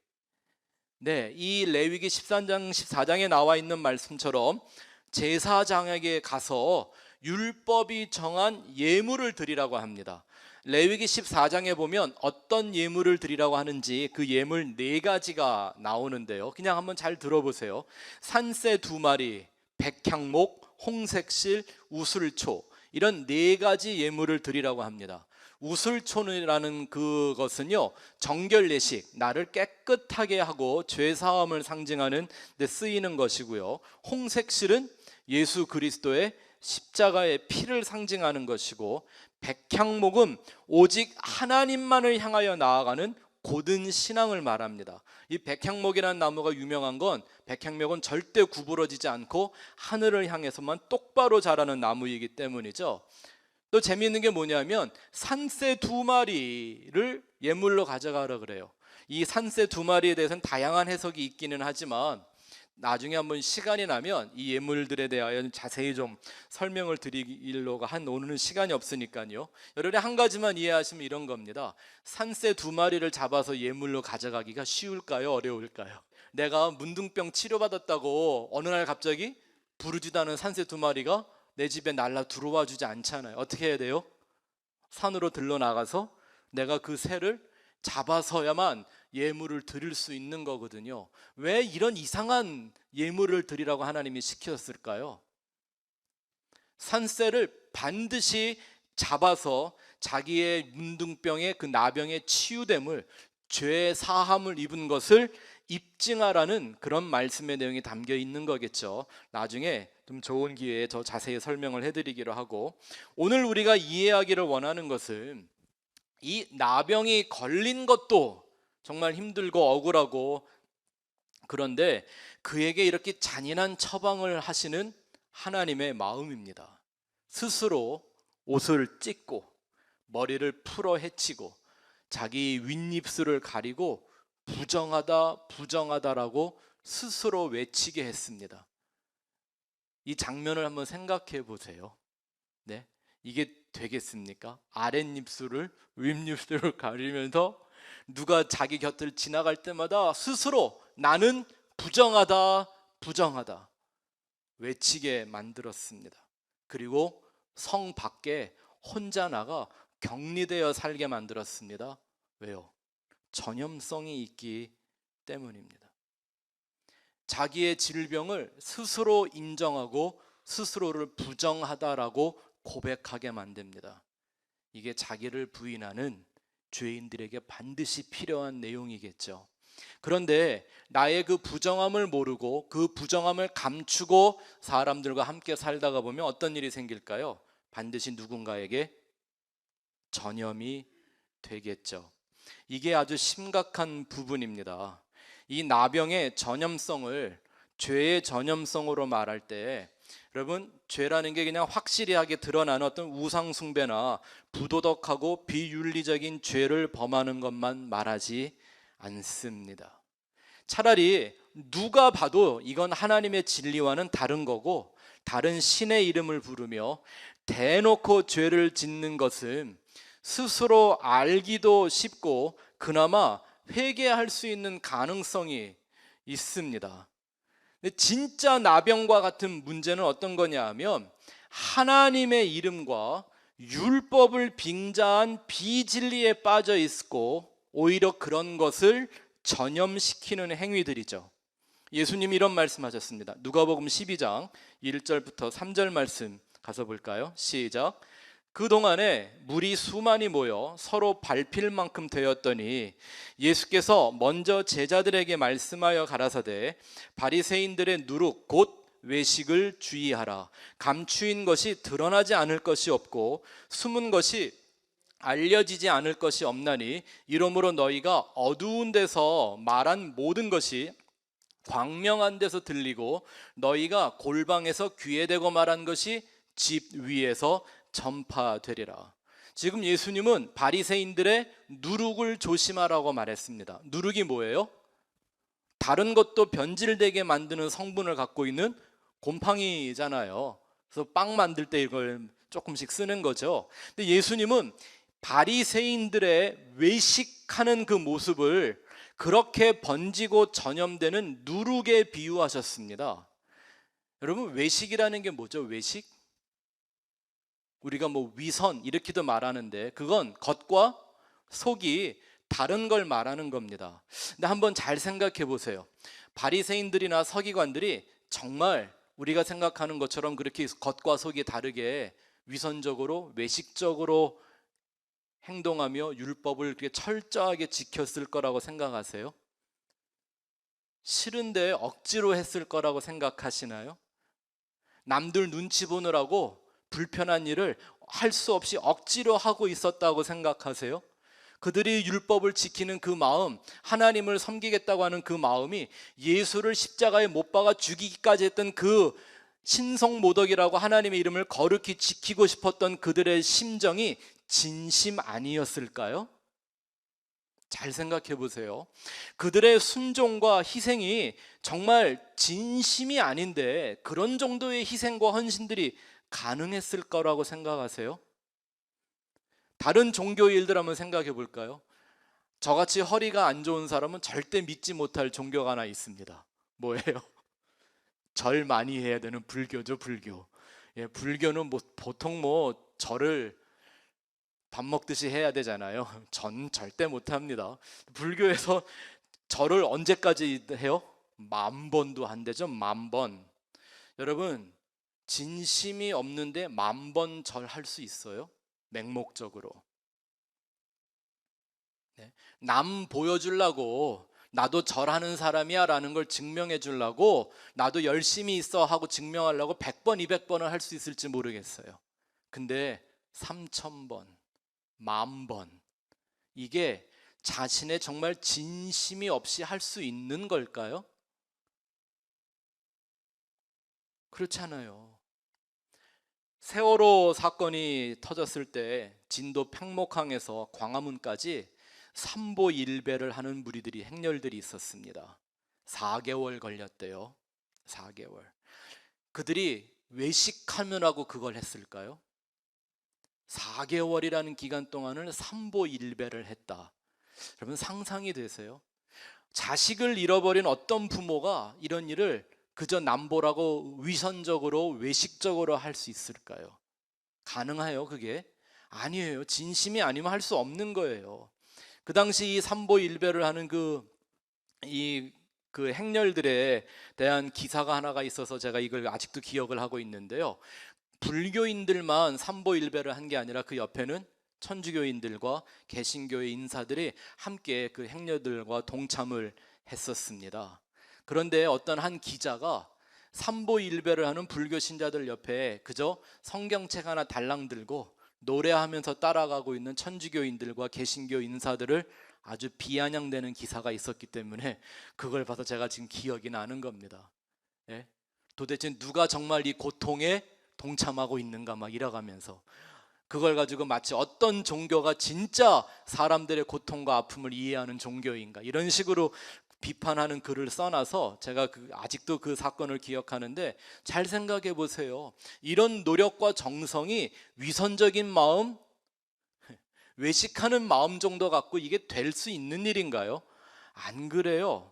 네, 이 레위기 13장 14장에 나와 있는 말씀처럼 제사장에게 가서 율법이 정한 예물을 드리라고 합니다. 레위기 14장에 보면 어떤 예물을 드리라고 하는지 그 예물 4가지가 나오는데요, 그냥 한번 잘 들어보세요. 산새 2마리, 백향목, 홍색실, 우슬초, 이런 4가지 예물을 드리라고 합니다. 우슬초라는 그것은요, 정결례식, 나를 깨끗하게 하고 죄사함을 상징하는 데 쓰이는 것이고요, 홍색실은 예수 그리스도의 십자가의 피를 상징하는 것이고, 백향목은 오직 하나님만을 향하여 나아가는 고든 신앙을 말합니다. 이 백향목이라는 나무가 유명한 건, 백향목은 절대 구부러지지 않고 하늘을 향해서만 똑바로 자라는 나무이기 때문이죠. 또 재미있는 게 뭐냐면 산새 2마리를 예물로 가져가라 그래요. 이 산새 2마리에 대해서는 다양한 해석이 있기는 하지만 나중에 한번 시간이 나면 이 예물들에 대하여 자세히 좀 설명을 드리려고 한 오늘은 시간이 없으니까요. 여러분이 한 가지만 이해하시면 이런 겁니다. 산새 2마리를 잡아서 예물로 가져가기가 쉬울까요? 어려울까요? 내가 문둥병 치료받았다고 어느 날 갑자기 부르지도 않은 산새 2마리가 내 집에 날라 들어와 주지 않잖아요. 어떻게 해야 돼요? 산으로 들러나가서 내가 그 새를 잡아서야만 예물을 드릴 수 있는 거거든요. 왜 이런 이상한 예물을 드리라고 하나님이 시켰을까요? 산새를 반드시 잡아서 자기의 문둥병의 그 나병의 치유됨을, 죄 사함을 입은 것을 입증하라는 그런 말씀의 내용이 담겨 있는 거겠죠. 나중에 좀 좋은 기회에 더 자세히 설명을 해드리기로 하고, 오늘 우리가 이해하기를 원하는 것은 이 나병이 걸린 것도 정말 힘들고 억울하고, 그런데 그에게 이렇게 잔인한 처방을 하시는 하나님의 마음입니다. 스스로 옷을 찢고 머리를 풀어 헤치고 자기 윗입술을 가리고 부정하다 부정하다라고 스스로 외치게 했습니다. 이 장면을 한번 생각해 보세요. 네, 이게 되겠습니까? 아랫입술을 윗입술을 가리면서 누가 자기 곁을 지나갈 때마다 스스로 나는 부정하다 부정하다 외치게 만들었습니다. 그리고 성 밖에 혼자 나가 격리되어 살게 만들었습니다. 왜요? 전염성이 있기 때문입니다. 자기의 질병을 스스로 인정하고 스스로를 부정하다라고 고백하게 만듭니다. 이게 자기를 부인하는 죄인들에게 반드시 필요한 내용이겠죠. 그런데 나의 그 부정함을 모르고 그 부정함을 감추고 사람들과 함께 살다가 보면 어떤 일이 생길까요? 반드시 누군가에게 전염이 되겠죠. 이게 아주 심각한 부분입니다. 이 나병의 전염성을 죄의 전염성으로 말할 때, 여러분, 죄라는 게 그냥 확실하게 드러나는 어떤 우상숭배나 부도덕하고 비윤리적인 죄를 범하는 것만 말하지 않습니다. 차라리 누가 봐도 이건 하나님의 진리와는 다른 거고 다른 신의 이름을 부르며 대놓고 죄를 짓는 것은 스스로 알기도 쉽고 그나마 회개할 수 있는 가능성이 있습니다. 근데 진짜 나병과 같은 문제는 어떤 거냐 하면 하나님의 이름과 율법을 빙자한 비진리에 빠져 있고 오히려 그런 것을 전염시키는 행위들이죠. 예수님이 이런 말씀하셨습니다. 누가복음 12장 1절부터 3절 말씀 가서 볼까요? 시작. 그동안에 물이 수많이 모여 서로 밟힐 만큼 되었더니 예수께서 먼저 제자들에게 말씀하여 가라사대 바리새인들의 누룩 곧 외식을 주의하라. 감추인 것이 드러나지 않을 것이 없고 숨은 것이 알려지지 않을 것이 없나니 이러므로 너희가 어두운 데서 말한 모든 것이 광명한 데서 들리고 너희가 골방에서 귀에 대고 말한 것이 집 위에서 전파되리라. 지금 예수님은 바리새인들의 누룩을 조심하라고 말했습니다. 누룩이 뭐예요? 다른 것도 변질되게 만드는 성분을 갖고 있는 곰팡이잖아요. 그래서 빵 만들 때 이걸 조금씩 쓰는 거죠. 근데 예수님은 바리새인들의 외식하는 그 모습을 그렇게 번지고 전염되는 누룩에 비유하셨습니다. 여러분, 외식이라는 게 뭐죠? 외식? 우리가 뭐 위선 이렇게도 말하는데 그건 겉과 속이 다른 걸 말하는 겁니다. 근데 한번 잘 생각해 보세요. 바리새인들이나 서기관들이 정말 우리가 생각하는 것처럼 그렇게 겉과 속이 다르게 위선적으로 외식적으로 행동하며 율법을 그렇게 철저하게 지켰을 거라고 생각하세요? 싫은데 억지로 했을 거라고 생각하시나요? 남들 눈치 보느라고 불편한 일을 할 수 없이 억지로 하고 있었다고 생각하세요? 그들이 율법을 지키는 그 마음, 하나님을 섬기겠다고 하는 그 마음이 예수를 십자가에 못 박아 죽이기까지 했던 그 신성모독이라고 하나님의 이름을 거룩히 지키고 싶었던 그들의 심정이 진심 아니었을까요? 잘 생각해 보세요. 그들의 순종과 희생이 정말 진심이 아닌데 그런 정도의 희생과 헌신들이 가능했을 거라고 생각하세요? 다른 종교 일들 한번 생각해 볼까요? 저같이 허리가 안 좋은 사람은 절대 믿지 못할 종교가 하나 있습니다. 뭐예요? 절 많이 해야 되는 불교죠, 불교. 예, 불교는 보통 절을 밥 먹듯이 해야 되잖아요. 전 절대 못 합니다. 불교에서 절을 언제까지 해요? 10,000번도 안 되죠. 10,000번. 여러분, 진심이 없는데 10,000번 절할 수 있어요? 맹목적으로. 네. 남 보여주려고 나도 절하는 사람이야 라는 걸 증명해 주려고 나도 열심히 있어 하고 증명하려고 100번, 200번을 할 수 있을지 모르겠어요. 근데 3,000번, 10,000번, 이게 자신의 정말 진심이 없이 할 수 있는 걸까요? 그렇지 않아요. 세월호 사건이 터졌을 때 진도 팽목항에서 광화문까지 삼보일배를 하는 무리들이, 행렬들이 있었습니다. 4개월 걸렸대요. 4개월. 그들이 외식하느라고 그걸 했을까요? 4개월이라는 기간 동안을 삼보일배를 했다. 여러분, 상상이 되세요? 자식을 잃어버린 어떤 부모가 이런 일을 그저 남보라고 위선적으로 외식적으로 할 수 있을까요? 가능해요, 그게? 아니에요. 진심이 아니면 할 수 없는 거예요. 그 당시 이 삼보일배를 하는 그 행렬들에 대한 기사가 하나가 있어서 제가 이걸 아직도 기억을 하고 있는데요. 불교인들만 삼보일배를 한 게 아니라 그 옆에는 천주교인들과 개신교의 인사들이 함께 그 행렬들과 동참을 했었습니다. 그런데 어떤 한 기자가 삼보일배를 하는 불교 신자들 옆에 그저 성경책 하나 달랑 들고 노래하면서 따라가고 있는 천주교인들과 개신교 인사들을 아주 비아냥대는 기사가 있었기 때문에 그걸 봐서 제가 지금 기억이 나는 겁니다. 예? 도대체 누가 정말 이 고통에 동참하고 있는가 막 이래가면서 그걸 가지고 마치 어떤 종교가 진짜 사람들의 고통과 아픔을 이해하는 종교인가 이런 식으로 비판하는 글을 써놔서 제가 아직도 그 사건을 기억하는데, 잘 생각해 보세요. 이런 노력과 정성이 위선적인 마음, 외식하는 마음 정도 갖고 이게 될 수 있는 일인가요? 안 그래요.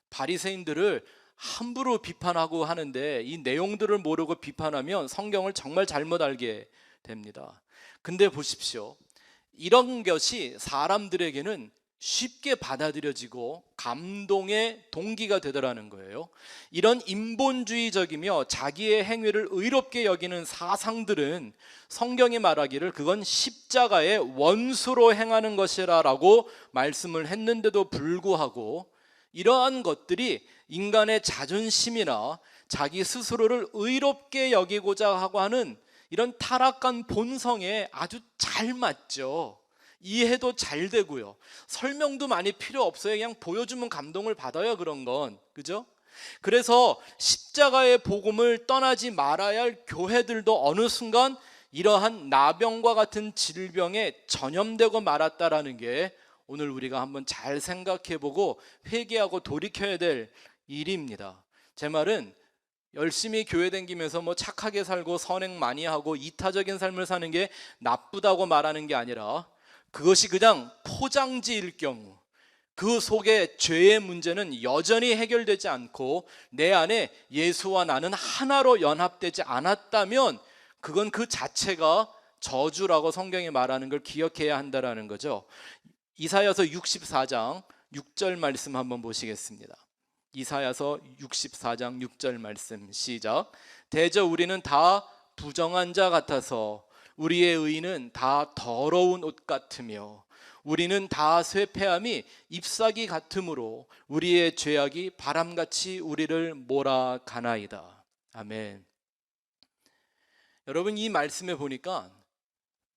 바리새인들을 함부로 비판하고 하는데 이 내용들을 모르고 비판하면 성경을 정말 잘못 알게 됩니다. 근데 보십시오. 이런 것이 사람들에게는 쉽게 받아들여지고 감동의 동기가 되더라는 거예요. 이런 인본주의적이며 자기의 행위를 의롭게 여기는 사상들은 성경이 말하기를 그건 십자가의 원수로 행하는 것이라고 말씀을 했는데도 불구하고 이러한 것들이 인간의 자존심이나 자기 스스로를 의롭게 여기고자 하고 하는 이런 타락한 본성에 아주 잘 맞죠. 이해도 잘 되고요. 설명도 많이 필요 없어요. 그냥 보여주면 감동을 받아요, 그런 건. 그죠? 그래서 십자가의 복음을 떠나지 말아야 할 교회들도 어느 순간 이러한 나병과 같은 질병에 전염되고 말았다라는 게 오늘 우리가 한번 잘 생각해보고 회개하고 돌이켜야 될 일입니다. 제 말은 열심히 교회 다니면서 착하게 살고 선행 많이 하고 이타적인 삶을 사는 게 나쁘다고 말하는 게 아니라 그것이 그냥 포장지일 경우 그 속에 죄의 문제는 여전히 해결되지 않고 내 안에 예수와 나는 하나로 연합되지 않았다면 그건 그 자체가 저주라고 성경이 말하는 걸 기억해야 한다는 거죠. 이사야서 64장 6절 말씀 한번 보시겠습니다. 이사야서 64장 6절 말씀 시작. 대저 우리는 다 부정한 자 같아서 우리의 의는 다 더러운 옷 같으며 우리는 다 쇠폐함이 잎사귀 같으므로 우리의 죄악이 바람같이 우리를 몰아가나이다. 아멘. 여러분, 이 말씀에 보니까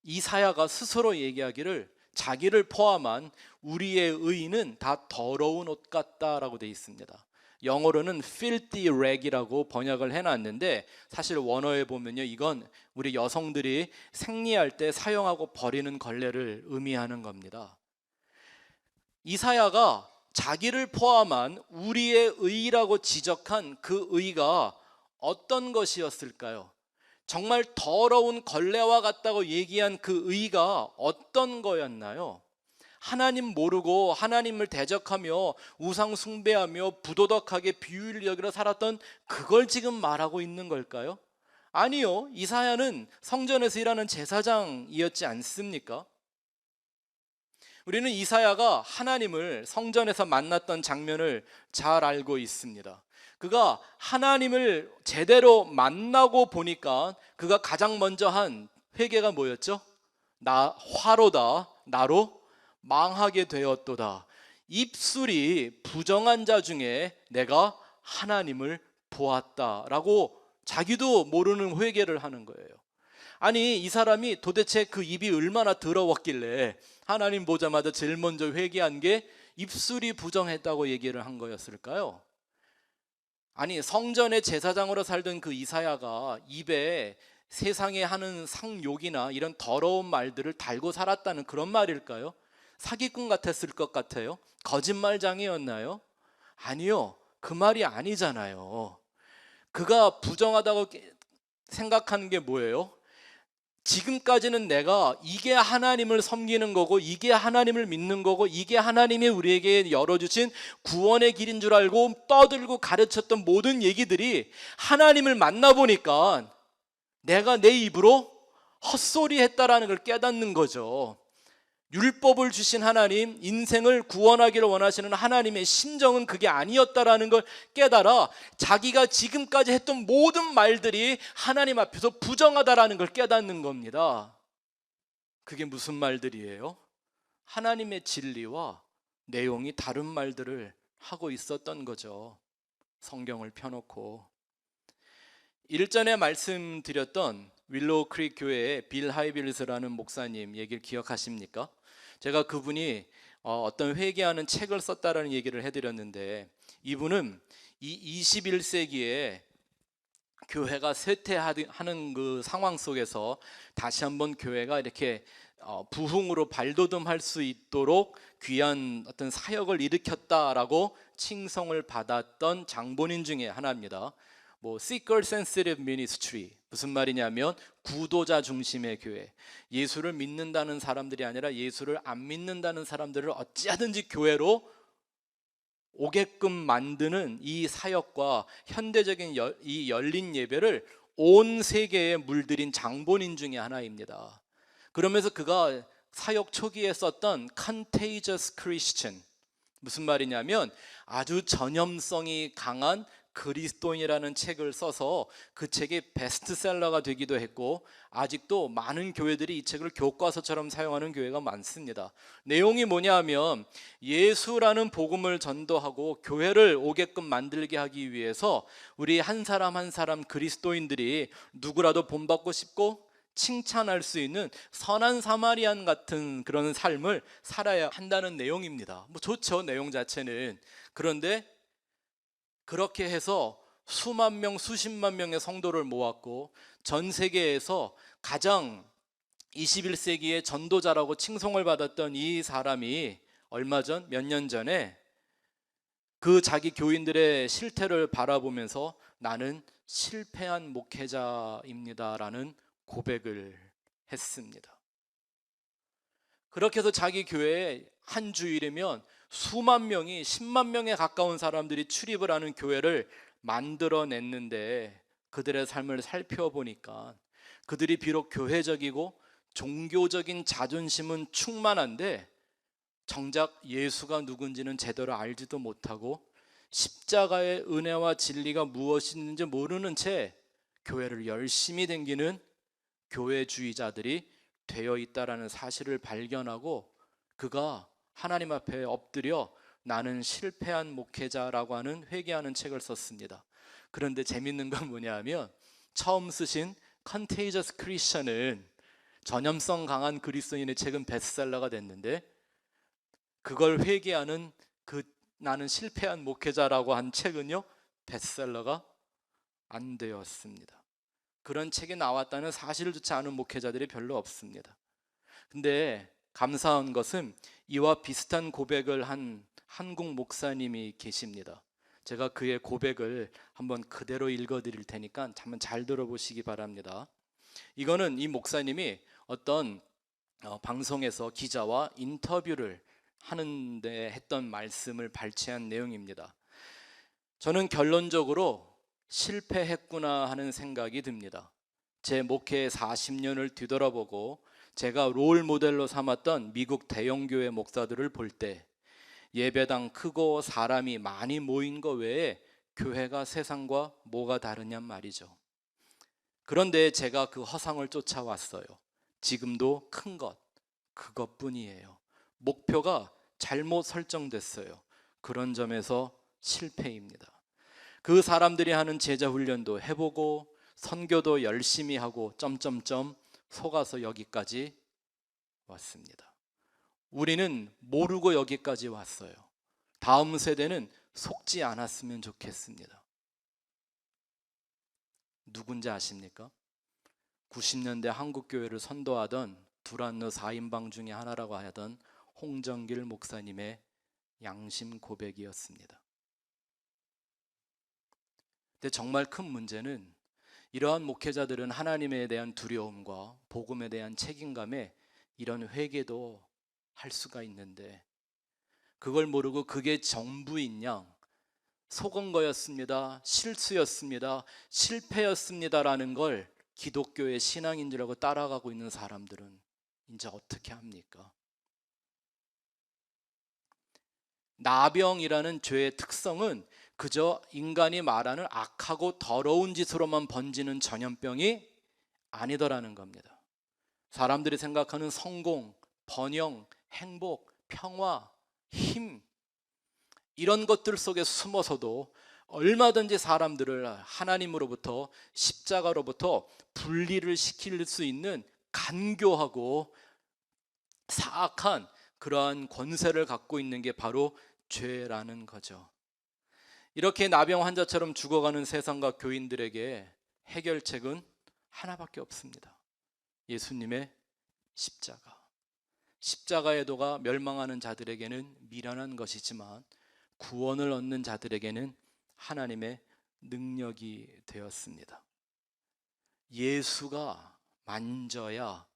이사야가 스스로 얘기하기를 자기를 포함한 우리의 의는 다 더러운 옷 같다라고 되어 있습니다. 영어로는 filthy rag이라고 번역을 해놨는데 사실 원어에 보면요, 이건 우리 여성들이 생리할 때 사용하고 버리는 걸레를 의미하는 겁니다. 이사야가 자기를 포함한 우리의 의라고 지적한 그 의가 어떤 것이었을까요? 정말 더러운 걸레와 같다고 얘기한 그 의가 어떤 거였나요? 하나님 모르고 하나님을 대적하며 우상 숭배하며 부도덕하게 비유를 여기러 살았던 그걸 지금 말하고 있는 걸까요? 아니요, 이사야는 성전에서 일하는 제사장이었지 않습니까? 우리는 이사야가 하나님을 성전에서 만났던 장면을 잘 알고 있습니다. 그가 하나님을 제대로 만나고 보니까 그가 가장 먼저 한 회개가 뭐였죠? 나 화로다, 나로 망하게 되었도다. 입술이 부정한 자 중에 내가 하나님을 보았다라고 자기도 모르는 회개를 하는 거예요. 아니, 이 사람이 도대체 그 입이 얼마나 더러웠길래 하나님 보자마자 제일 먼저 회개한 게 입술이 부정했다고 얘기를 한 거였을까요? 아니, 성전의 제사장으로 살던 그 이사야가 입에 세상에 하는 상욕이나 이런 더러운 말들을 달고 살았다는 그런 말일까요? 사기꾼 같았을 것 같아요. 거짓말장이었나요? 아니요, 그 말이 아니잖아요. 그가 부정하다고 생각하는 게 뭐예요? 지금까지는 내가 이게 하나님을 섬기는 거고 이게 하나님을 믿는 거고 이게 하나님이 우리에게 열어주신 구원의 길인 줄 알고 떠들고 가르쳤던 모든 얘기들이 하나님을 만나보니까 내가 내 입으로 헛소리 했다라는 걸 깨닫는 거죠. 율법을 주신 하나님, 인생을 구원하기를 원하시는 하나님의 심정은 그게 아니었다라는 걸 깨달아 자기가 지금까지 했던 모든 말들이 하나님 앞에서 부정하다라는 걸 깨닫는 겁니다. 그게 무슨 말들이에요? 하나님의 진리와 내용이 다른 말들을 하고 있었던 거죠. 성경을 펴놓고. 일전에 말씀드렸던 윌로우 크릭 교회의 빌 하이빌스라는 목사님 얘기를 기억하십니까? 제가 그분이 어떤 회개하는 책을 썼다라는 얘기를 해드렸는데, 이분은 이 21세기에 교회가 쇠퇴하는 그 상황 속에서 다시 한번 교회가 이렇게 부흥으로 발돋움할 수 있도록 귀한 어떤 사역을 일으켰다라고 칭송을 받았던 장본인 중에 하나입니다. Seeker Sensitive Ministry, 무슨 말이냐면 구도자 중심의 교회, 예수를 믿는다는 사람들이 아니라 예수를 안 믿는다는 사람들을 어찌하든지 교회로 오게끔 만드는 이 사역과 현대적인 이 열린 예배를 온 세계에 물들인 장본인 중에 하나입니다. 그러면서 그가 사역 초기에 썼던 Contagious Christian, 무슨 말이냐면 아주 전염성이 강한 그리스도인이라는 책을 써서 그 책이 베스트셀러가 되기도 했고, 아직도 많은 교회들이 이 책을 교과서처럼 사용하는 교회가 많습니다. 내용이 뭐냐면 예수라는 복음을 전도하고 교회를 오게끔 만들게 하기 위해서 우리 한 사람 한 사람 그리스도인들이 누구라도 본받고 싶고 칭찬할 수 있는 선한 사마리안 같은 그런 삶을 살아야 한다는 내용입니다. 좋죠, 내용 자체는. 그런데 그렇게 해서 수만 명, 수십만 명의 성도를 모았고 전 세계에서 가장 21세기의 전도자라고 칭송을 받았던 이 사람이 얼마 전, 몇 년 전에 그 자기 교인들의 실태를 바라보면서 나는 실패한 목회자입니다라는 고백을 했습니다. 그렇게 해서 자기 교회에 한 주일이면 수만 명이, 10만 명에 가까운 사람들이 출입을 하는 교회를 만들어냈는데, 그들의 삶을 살펴보니까 그들이 비록 교회적이고 종교적인 자존심은 충만한데 정작 예수가 누군지는 제대로 알지도 못하고 십자가의 은혜와 진리가 무엇인지 모르는 채 교회를 열심히 다니는 교회주의자들이 되어 있다라는 사실을 발견하고 그가 하나님 앞에 엎드려 나는 실패한 목회자라고 하는 회개하는 책을 썼습니다. 그런데 재밌는 건 뭐냐면 처음 쓰신 Contagious Christian은 전염성 강한 그리스도인의 책은 베스트셀러가 됐는데 그걸 회개하는 그 나는 실패한 목회자라고 한 책은요, 베스트셀러가 안 되었습니다. 그런 책이 나왔다는 사실조차 아는 목회자들이 별로 없습니다. 근데 감사한 것은 이와 비슷한 고백을 한 한국 목사님이 계십니다. 제가 그의 고백을 한번 그대로 읽어드릴 테니까 한번 잘 들어보시기 바랍니다. 이거는 이 목사님이 어떤 방송에서 기자와 인터뷰를 하는데 했던 말씀을 발췌한 내용입니다. 저는 결론적으로 실패했구나 하는 생각이 듭니다. 제 목회 40년을 뒤돌아보고 제가 롤 모델로 삼았던 미국 대형교회 목사들을 볼 때 예배당 크고 사람이 많이 모인 거 외에 교회가 세상과 뭐가 다르냔 말이죠. 그런데 제가 그 허상을 쫓아왔어요. 지금도 큰 것, 그것뿐이에요. 목표가 잘못 설정됐어요. 그런 점에서 실패입니다. 그 사람들이 하는 제자 훈련도 해보고 선교도 열심히 하고 점점점 속아서 여기까지 왔습니다. 우리는 모르고 여기까지 왔어요. 다음 세대는 속지 않았으면 좋겠습니다. 누군지 아십니까? 90년대 한국교회를 선도하던 두란노 4인방 중에 하나라고 하던 홍정길 목사님의 양심 고백이었습니다. 근데 정말 큰 문제는 이러한 목회자들은 하나님에 대한 두려움과 복음에 대한 책임감에 이런 회개도 할 수가 있는데 그걸 모르고 그게 전부인 양 속은 거였습니다, 실수였습니다, 실패였습니다라는 걸 기독교의 신앙인 줄 알고 따라가고 있는 사람들은 이제 어떻게 합니까? 나병이라는 죄의 특성은 그저 인간이 말하는 악하고 더러운 짓으로만 번지는 전염병이 아니더라는 겁니다. 사람들이 생각하는 성공, 번영, 행복, 평화, 힘 이런 것들 속에 숨어서도 얼마든지 사람들을 하나님으로부터 십자가로부터 분리를 시킬 수 있는 간교하고 사악한 그러한 권세를 갖고 있는 게 바로 죄라는 거죠. 이렇게 나병 환자처럼 죽어가는 세상과 교인들에게 해결책은 하나밖에 없습니다. 예수님의 십자가. 십자가의 도가 멸망하는 자들에게는 미련한 것이지만 구원을 얻는 자들에게는 하나님의 능력이 되었습니다. 예수가 만져야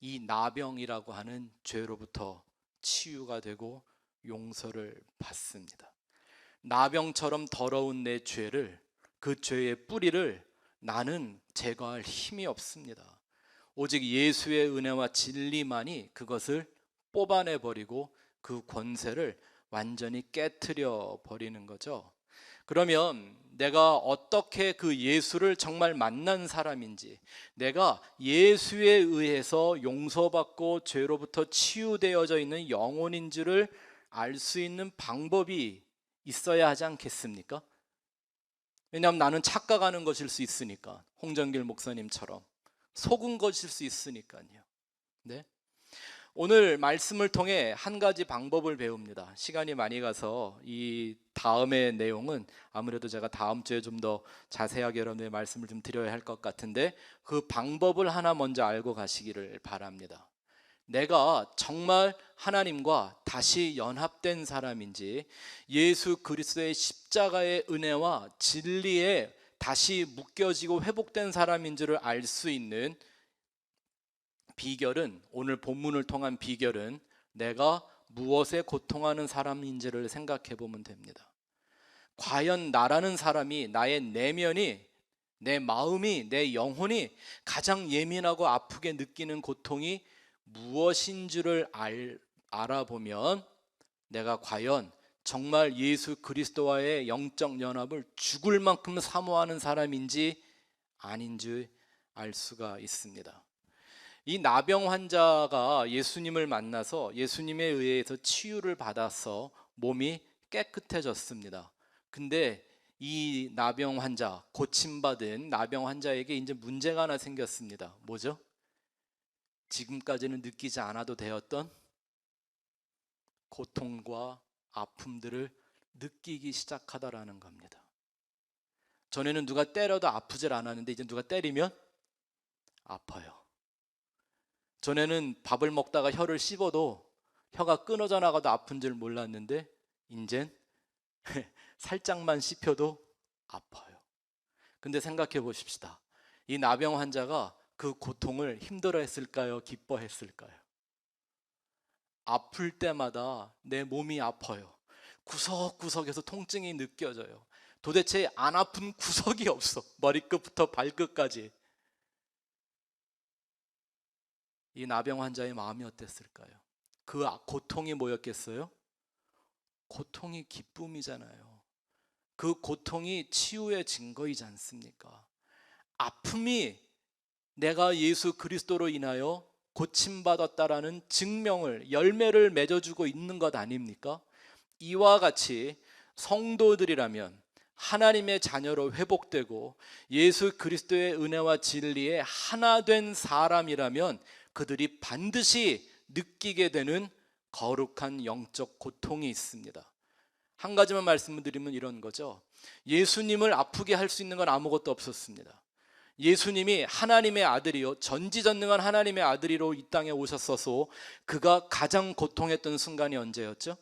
이 나병이라고 하는 죄로부터 치유가 되고 용서를 받습니다. 나병처럼 더러운 내 죄를, 그 죄의 뿌리를 나는 제거할 힘이 없습니다. 오직 예수의 은혜와 진리만이 그것을 뽑아내 버리고 그 권세를 완전히 깨트려 버리는 거죠. 그러면 내가 어떻게 그 예수를 정말 만난 사람인지, 내가 예수에 의해서 용서받고 죄로부터 치유되어져 있는 영혼인지를 알 수 있는 방법이 있어야 하지 않겠습니까? 왜냐하면 나는 착각하는 것일 수 있으니까, 홍정길 목사님처럼 속은 것일 수 있으니까요. 네? 오늘 말씀을 통해 한 가지 방법을 배웁니다. 시간이 많이 가서 이 다음의 내용은 아무래도 제가 다음 주에 좀 더 자세하게 여러분의 말씀을 좀 드려야 할 것 같은데 그 방법을 하나 먼저 알고 가시기를 바랍니다. 내가 정말 하나님과 다시 연합된 사람인지, 예수 그리스도의 십자가의 은혜와 진리에 다시 묶여지고 회복된 사람인지를 알 수 있는 비결은, 오늘 본문을 통한 비결은 내가 무엇에 고통하는 사람인지를 생각해 보면 됩니다. 과연 나라는 사람이, 나의 내면이, 내 마음이, 내 영혼이 가장 예민하고 아프게 느끼는 고통이 무엇인지를 알아보면 내가 과연 정말 예수 그리스도와의 영적 연합을 죽을 만큼 사모하는 사람인지 아닌지 알 수가 있습니다. 이 나병 환자가 예수님을 만나서 예수님에 의해서 치유를 받아서 몸이 깨끗해졌습니다. 근데 이 나병 환자, 고침받은 나병 환자에게 이제 문제가 하나 생겼습니다. 뭐죠? 지금까지는 느끼지 않아도 되었던 고통과 아픔들을 느끼기 시작하다라는 겁니다. 전에는 누가 때려도 아프질 않았는데 이제 누가 때리면 아파요. 전에는 밥을 먹다가 혀를 씹어도 혀가 끊어져 나가도 아픈 줄 몰랐는데 이젠 살짝만 씹혀도 아파요. 근데 생각해 보십시다. 이 나병 환자가 그 고통을 힘들어했을까요? 기뻐했을까요? 아플 때마다 내 몸이 아파요. 구석구석에서 통증이 느껴져요. 도대체 안 아픈 구석이 없어. 머리끝부터 발끝까지. 이 나병 환자의 마음이 어땠을까요? 그 고통이 뭐였겠어요? 고통이 기쁨이잖아요. 그 고통이 치유의 증거이지 않습니까? 아픔이 내가 예수 그리스도로 인하여 고침받았다라는 증명을, 열매를 맺어주고 있는 것 아닙니까? 이와 같이 성도들이라면 하나님의 자녀로 회복되고 예수 그리스도의 은혜와 진리에 하나 된 사람이라면 그들이 반드시 느끼게 되는 거룩한 영적 고통이 있습니다. 한 가지만 말씀드리면 이런 거죠. 예수님을 아프게 할 수 있는 건 아무것도 없었습니다. 예수님이 하나님의 아들이요 전지전능한 하나님의 아들이로 이 땅에 오셨어서 그가 가장 고통했던 순간이 언제였죠?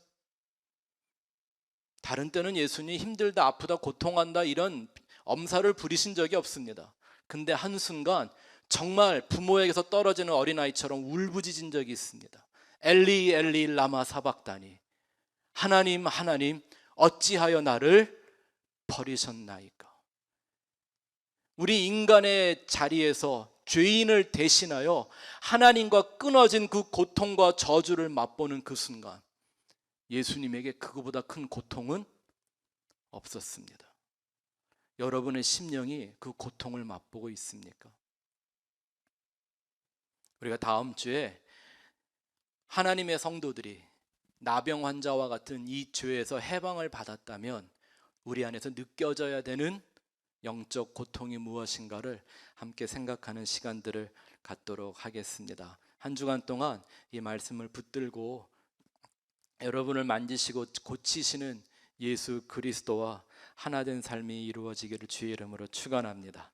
다른 때는 예수님이 힘들다, 아프다, 고통한다 이런 엄살을 부리신 적이 없습니다. 근데 한순간 정말 부모에게서 떨어지는 어린아이처럼 울부짖은 적이 있습니다. 엘리 엘리 라마 사박다니, 하나님 하나님 어찌하여 나를 버리셨나이까. 우리 인간의 자리에서 죄인을 대신하여 하나님과 끊어진 그 고통과 저주를 맛보는 그 순간 예수님에게 그거보다 큰 고통은 없었습니다. 여러분의 심령이 그 고통을 맛보고 있습니까? 우리가 다음 주에 하나님의 성도들이 나병 환자와 같은 이 죄에서 해방을 받았다면 우리 안에서 느껴져야 되는 영적 고통이 무엇인가를 함께 생각하는 시간들을 갖도록 하겠습니다. 한 주간 동안 이 말씀을 붙들고 여러분을 만지시고 고치시는 예수 그리스도와 하나된 삶이 이루어지기를 주의 이름으로 축원합니다.